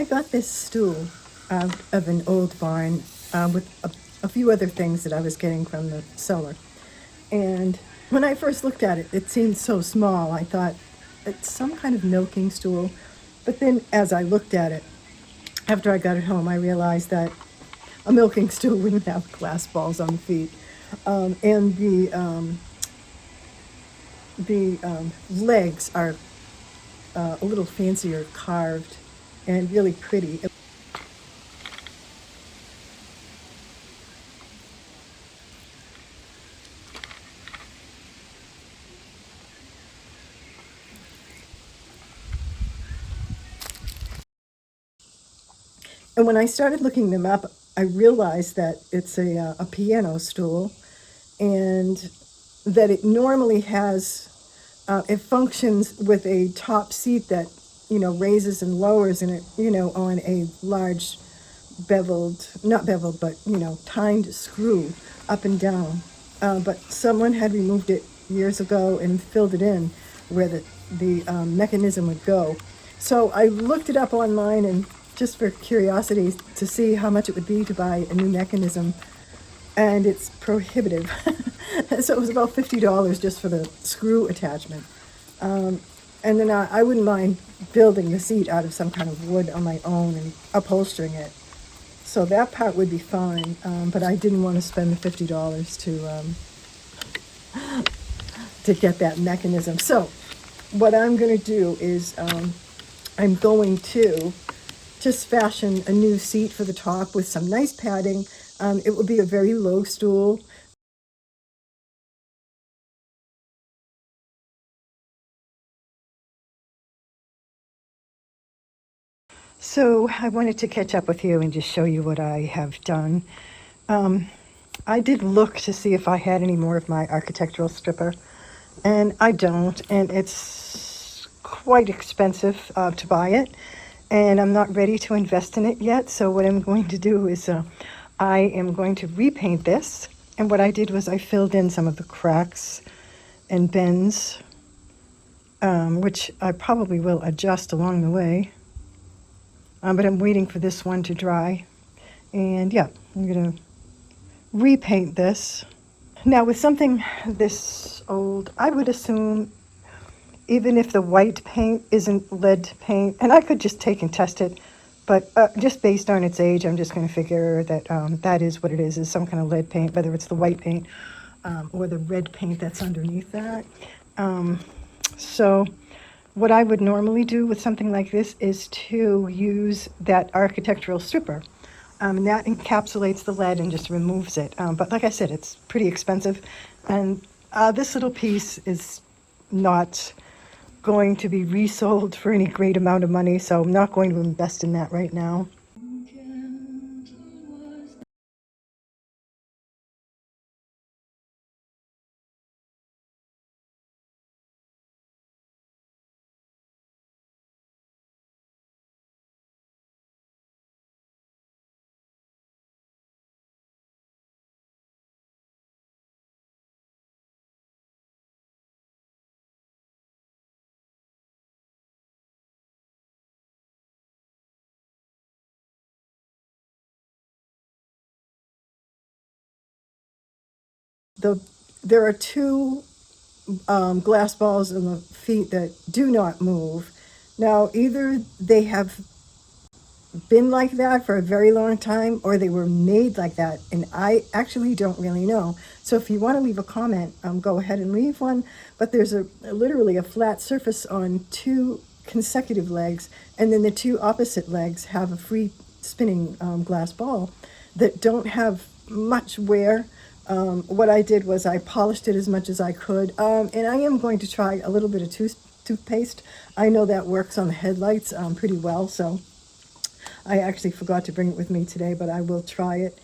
I got this stool out of an old barn with a few other things that I was getting from the cellar. And when I first looked at it, it seemed so small. I thought it's some kind of milking stool. But then as I looked at it, after I got it home, I realized that a milking stool wouldn't have glass balls on the feet. And the legs are a little fancier carved and really pretty. And when I started looking them up, I realized that it's a piano stool and that it normally has, it functions with a top seat that, raises and lowers and it, on a large beveled, not beveled, but, tined screw up and down. But someone had removed it years ago and filled it in where the mechanism would go. So I looked it up online and just for curiosity to see how much it would be to buy a new mechanism, and it's prohibitive. So it was about $50 just for the screw attachment. And then I wouldn't mind building the seat out of some kind of wood on my own and upholstering it. So that part would be fine, but I didn't want to spend the $50 to get that mechanism. So what I'm going to do is I'm going to just fashion a new seat for the top with some nice padding. It will be a very low stool. So I wanted to catch up with you and just show you what I have done. I did look to see if I had any more of my architectural stripper, and I don't, and it's quite expensive to buy it, and I'm not ready to invest in it yet. So what I'm going to do is I am going to repaint this, and what I did was I filled in some of the cracks and bends, which I probably will adjust along the way. But I'm waiting for this one to dry. And yeah, I'm going to repaint this. Now, with something this old, I would assume even if the white paint isn't lead paint, and I could just take and test it, but just based on its age, I'm just going to figure that that is what it is some kind of lead paint, whether it's the white paint or the red paint that's underneath that. So what I would normally do with something like this is to use that architectural stripper. And that encapsulates the lead and just removes it. But like I said, it's pretty expensive. And this little piece is not going to be resold for any great amount of money, so I'm not going to invest in that right now. The, there are two glass balls in the feet that do not move. Now, either they have been like that for a very long time or they were made like that, and I actually don't really know. So if you want to leave a comment, go ahead and leave one. But there's literally a flat surface on two consecutive legs, and then the two opposite legs have a free spinning glass ball that don't have much wear. What I did was I polished it as much as I could, and I am going to try a little bit of toothpaste. I know that works on the headlights pretty well, so I actually forgot to bring it with me today, but I will try it.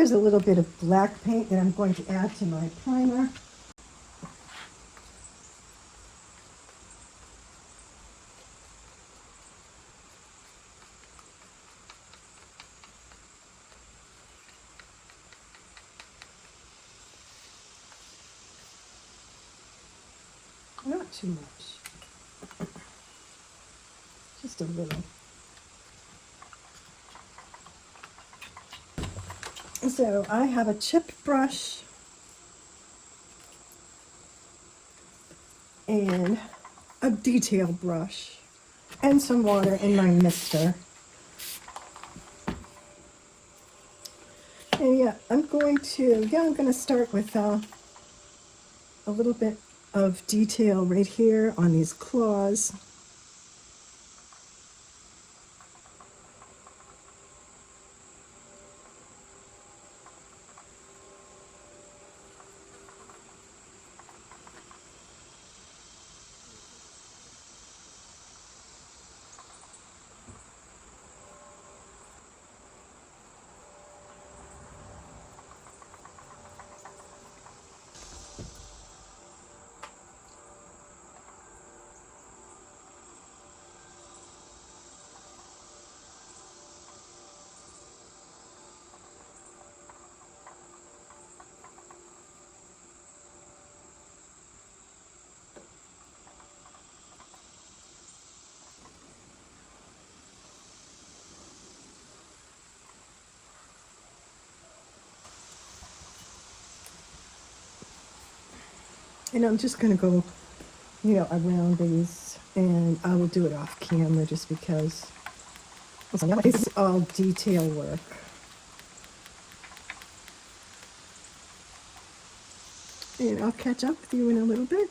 Here's a little bit of black paint that I'm going to add to my primer. Not too much, just a little. So I have a chip brush and a detail brush and some water in my mister. And yeah, I'm going to start with a little bit of detail right here on these claws. And I'm just going to go, around these, and I will do it off camera just because it's all detail work. And I'll catch up with you in a little bit.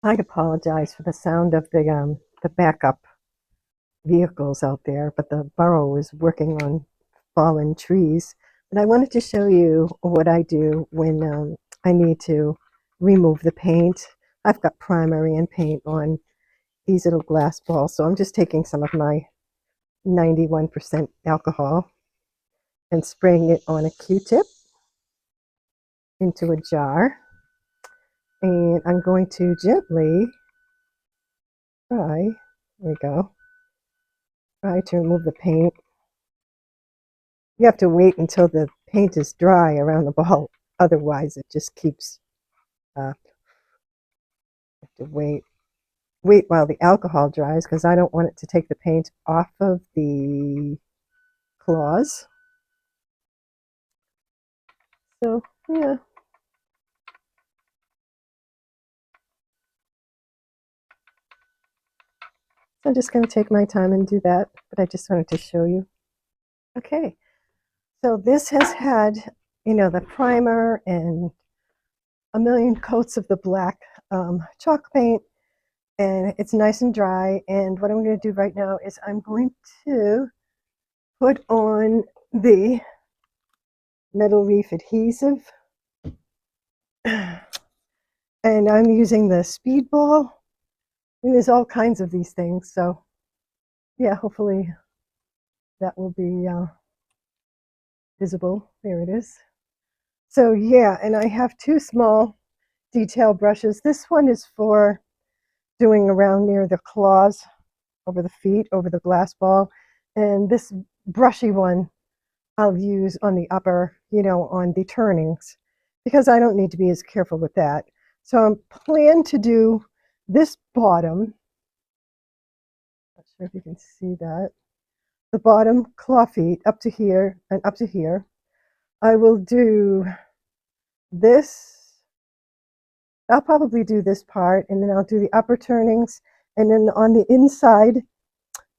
I apologize for the sound of the backup vehicles out there, but the borough is working on fallen trees. But I wanted to show you what I do when I need to remove the paint. I've got primer and paint on, these little glass balls. So I'm just taking some of my 91% alcohol and spraying it on a Q-tip into a jar. And I'm going to gently try, there we go, try to remove the paint. You have to wait until the paint is dry around the ball. Otherwise, it just keeps, you have to wait while the alcohol dries because I don't want it to take the paint off of the claws. So, yeah. So I'm just going to take my time and do that, but I just wanted to show you. Okay, so this has had, the primer and a million coats of the black chalk paint, and it's nice and dry. And what I'm going to do right now is I'm going to put on the metal leaf adhesive, and I'm using the speedball. There's all kinds of these things, so yeah, hopefully that will be visible. There it is. So yeah, and I have two small detail brushes. This one is for doing around near the claws, over the feet, over the glass ball, and this brushy one I'll use on the upper, on the turnings, because I don't need to be as careful with that. So I'm plan to do this bottom. Not sure if you can see that. The bottom claw feet up to here and up to here. I will do this. I'll probably do this part, and then I'll do the upper turnings, and then on the inside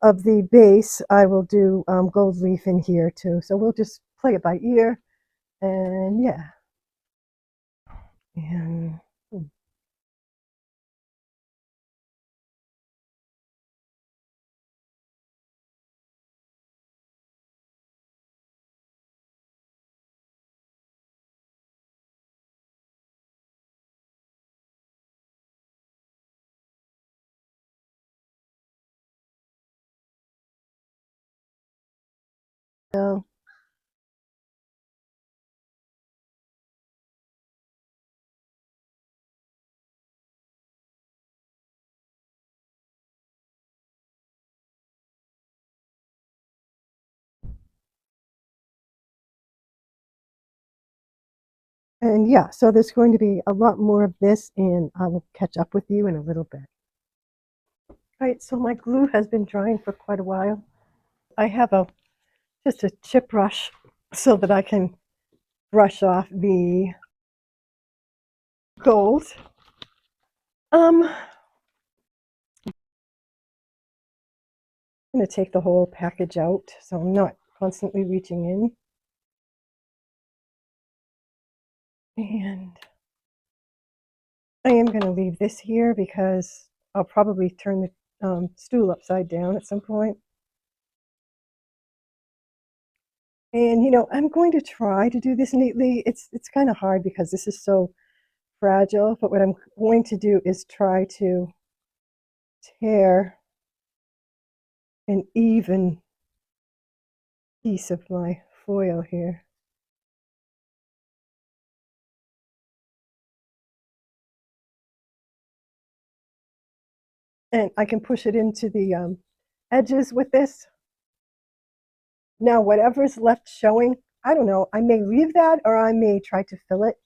of the base, I will do gold leaf in here too. So we'll just play it by ear, and yeah. And so and yeah, so there's going to be a lot more of this, and I will catch up with you in a little bit. All right, so my glue has been drying for quite a while. I have just a chip brush so that I can brush off the gold. I'm going to take the whole package out so I'm not constantly reaching in. And I am going to leave this here because I'll probably turn the stool upside down at some point. And I'm going to try to do this neatly. It's kind of hard because this is so fragile, but what I'm going to do is try to tear an even piece of my foil here. And I can push it into the edges with this. Now, whatever's left showing, I don't know, I may leave that or I may try to fill it.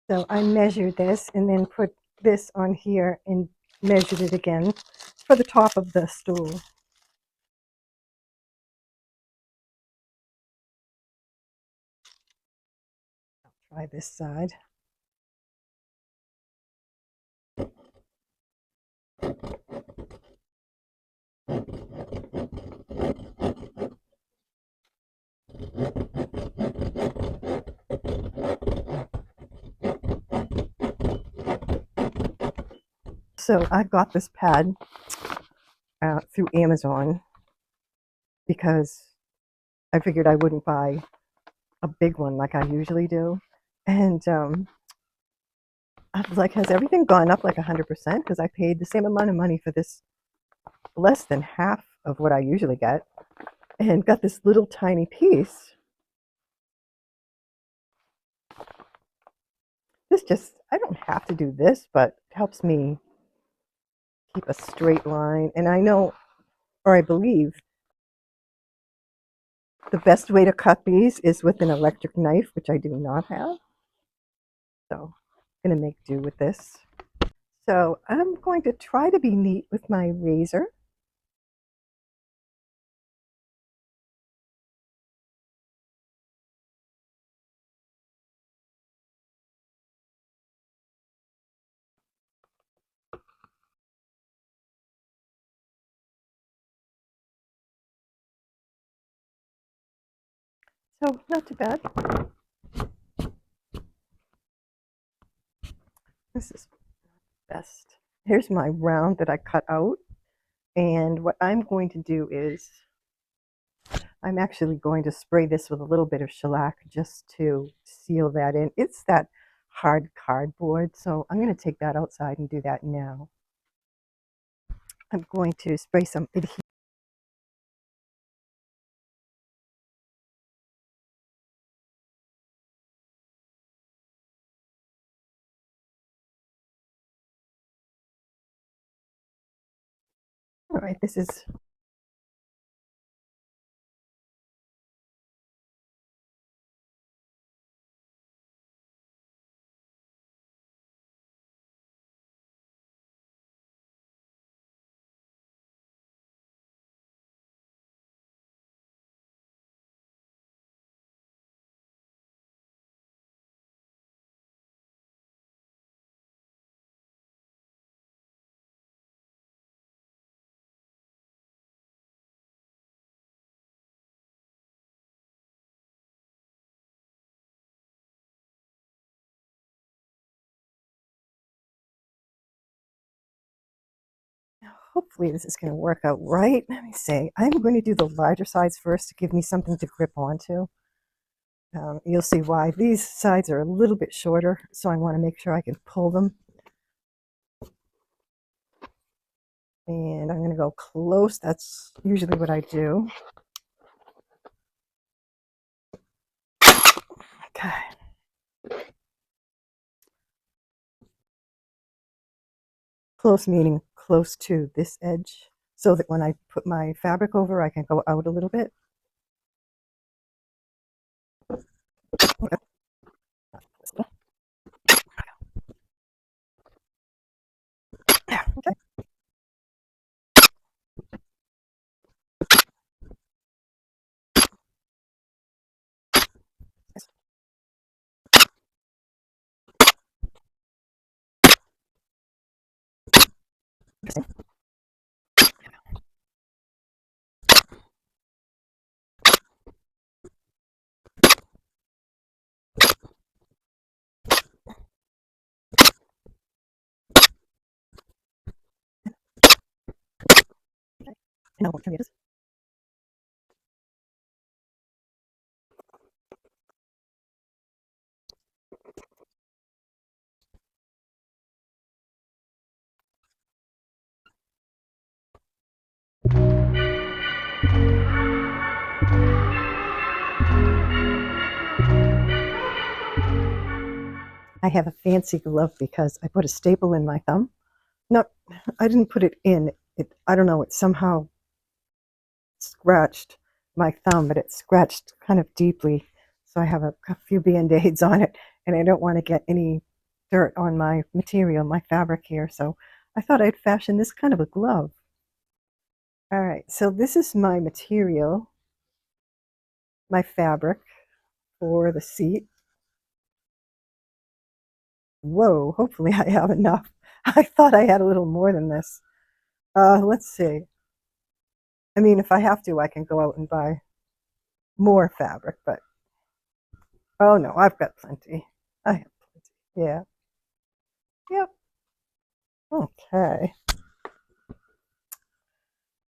So I measured this and then put this on here and measured it again for the top of the stool. Try this side. So I got this pad through Amazon because I figured I wouldn't buy a big one like I usually do. And I was like, has everything gone up like 100%? Because I paid the same amount of money for this, less than half of what I usually get, and got this little tiny piece. This just, I don't have to do this, but it helps me keep a straight line. And I know, or I believe, the best way to cut these is with an electric knife, which I do not have. So I'm going to make do with this. So I'm going to try to be neat with my razor. So not too bad. This is best. Here's my round that I cut out. And what I'm going to do is I'm actually going to spray this with a little bit of shellac just to seal that in. It's that hard cardboard, so I'm going to take that outside and do that now. I'm going to spray some adhesive. All right, this is hopefully this is going to work out right. Let me see. I'm going to do the larger sides first to give me something to grip onto. You'll see why. These sides are a little bit shorter, so I want to make sure I can pull them. And I'm going to go close. That's usually what I do. Okay. Close meaning close to this edge, so that when I put my fabric over, I can go out a little bit. Okay. Okay. Now what can we do? I have a fancy glove because I put a staple in my thumb. No, I didn't put it in. I don't know, it somehow scratched my thumb, but it scratched kind of deeply. So I have a few Band-Aids on it, and I don't want to get any dirt on my material, my fabric here, so I thought I'd fashion this kind of a glove. All right, so this is my material, my fabric for the seat. Whoa, hopefully I have enough. I thought I had a little more than this. Let's see. I mean, if I have to, I can go out and buy more fabric, but oh no, I've got plenty. I have plenty. Yeah. Yep. Okay.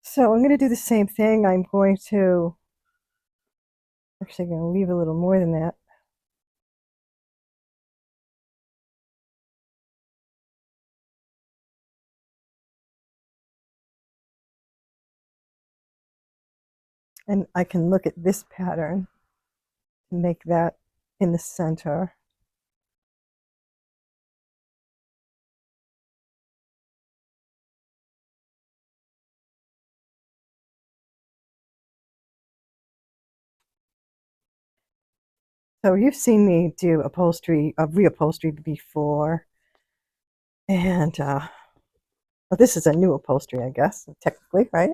So I'm going to do the same thing. I'm going to actually going to leave a little more than that. And I can look at this pattern and make that in the center. So you've seen me do upholstery, reupholstery before, and well, this is a new upholstery, I guess, technically, right?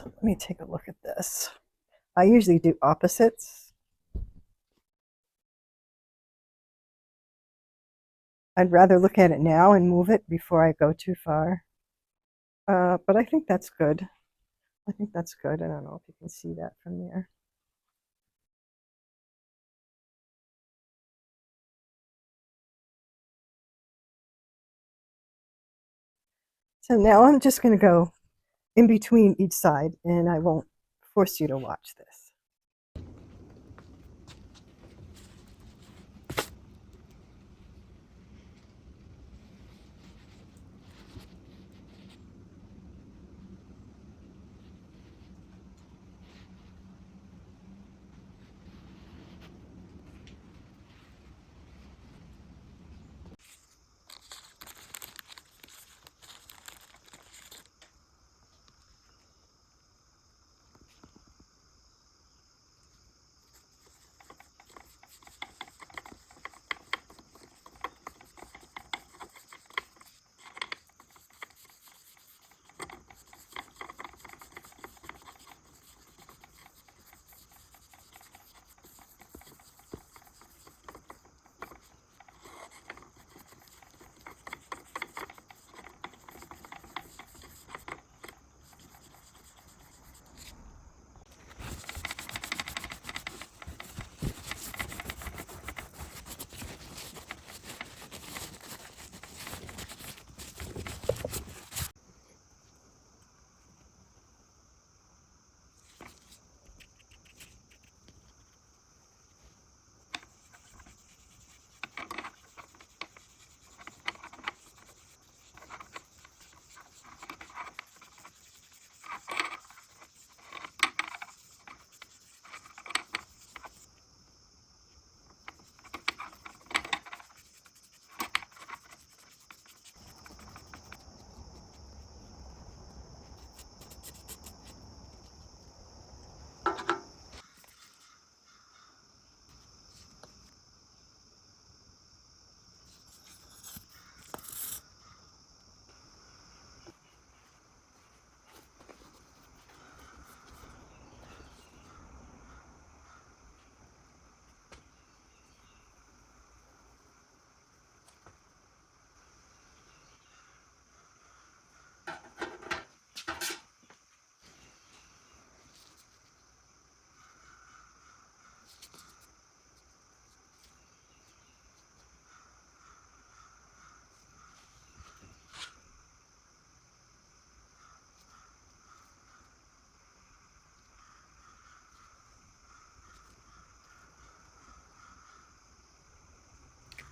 Let me take a look at this. I usually do opposites. I'd rather look at it now and move it before I go too far. But I think that's good. I think that's good. I don't know if you can see that from there. So now I'm just going to go in between each side, and I won't force you to watch this.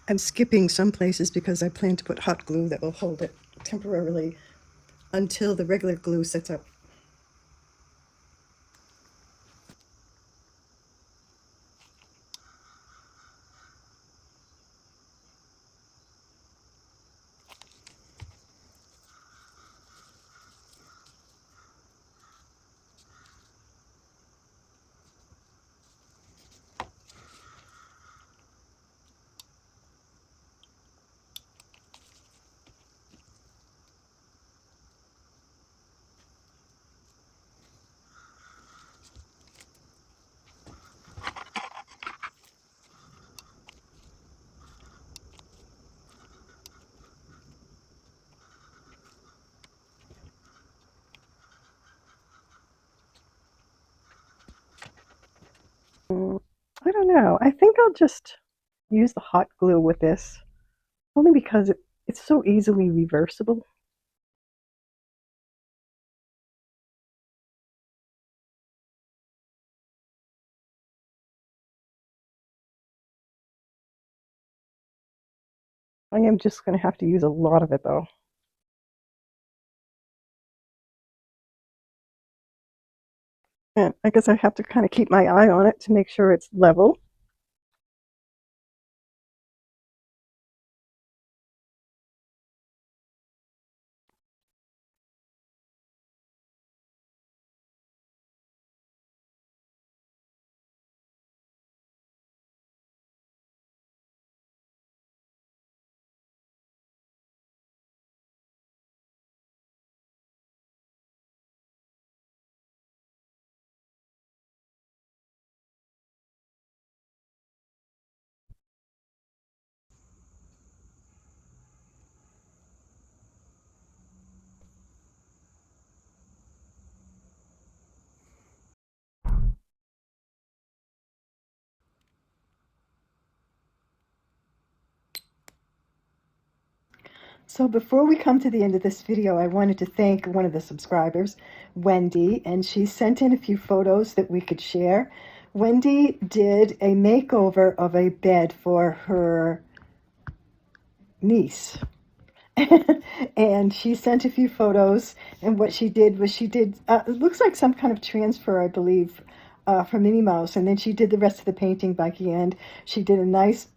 I'm skipping some places because I plan to put hot glue that will hold it temporarily until the regular glue sets up. know. I think I'll just use the hot glue with this, only because it's so easily reversible. I am just going to have to use a lot of it though. And I guess I have to kind of keep my eye on it to make sure it's level. So before we come to the end of this video, I wanted to thank one of the subscribers, Wendy, and she sent in a few photos that we could share. Wendy did a makeover of a bed for her niece. And she sent a few photos, and what she did was it looks like some kind of transfer, I believe, for Minnie Mouse, and then she did the rest of the painting by hand. She did a nice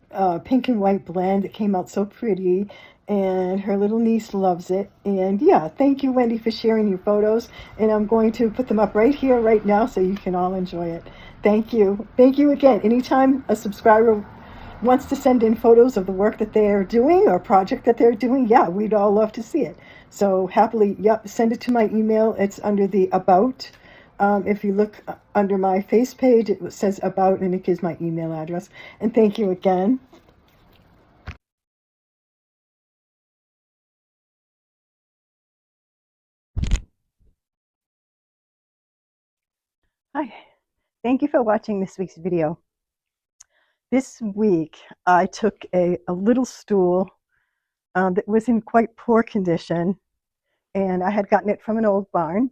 pink and white blend. It came out so pretty, and her little niece loves it. And yeah, thank you, Wendy, for sharing your photos, and I'm going to put them up right here right now so you can all enjoy it. Thank you again. Anytime a subscriber wants to send in photos of the work that they're doing or project that they're doing, yeah, we'd all love to see it. So happily, yep, send it to my email. It's under the About. If you look under my face page, it says About, and it gives my email address. And thank you again. Hi, thank you for watching this week's video. This week, I took a little stool that was in quite poor condition, and I had gotten it from an old barn,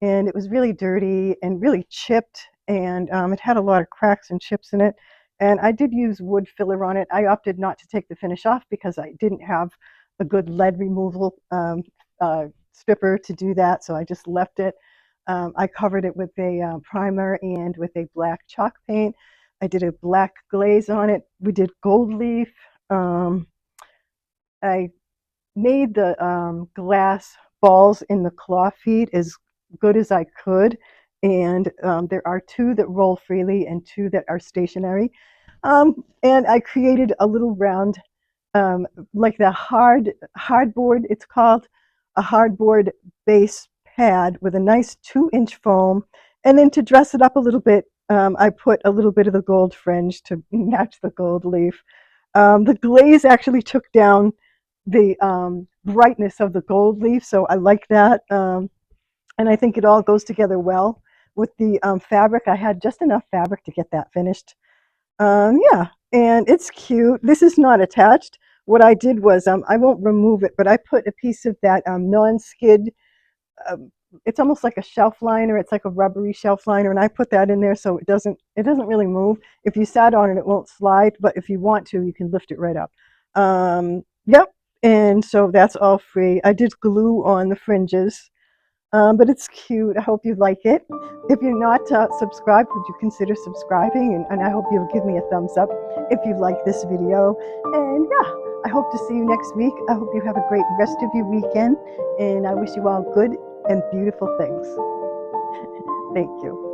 and it was really dirty and really chipped, and it had a lot of cracks and chips in it. And I did use wood filler on it. I opted not to take the finish off because I didn't have a good lead removal stripper to do that, so I just left it. I covered it with a primer and with a black chalk paint. I did a black glaze on it. We did gold leaf. I made the glass balls in the claw feet as good as I could. And there are two that roll freely and two that are stationary. And I created a little round, like the hardboard, it's called a hardboard base pad with a nice 2-inch foam. And then to dress it up a little bit, I put a little bit of the gold fringe to match the gold leaf. The glaze actually took down the brightness of the gold leaf, so I like that. And I think it all goes together well with the fabric. I had just enough fabric to get that finished. Yeah, and it's cute. This is not attached. What I did was, I won't remove it, but I put a piece of that non-skid, um, it's almost like a shelf liner. It's like a rubbery shelf liner, and I put that in there so it doesn't really move. If you sat on it, it won't slide, but if you want to, you can lift it right up. Yep, and so that's all free. I did glue on the fringes, but it's cute. I hope you like it. If you're not subscribed, would you consider subscribing? And I hope you'll give me a thumbs up if you like this video. And yeah, I hope to see you next week. I hope you have a great rest of your weekend, and I wish you all good and beautiful things. Thank you.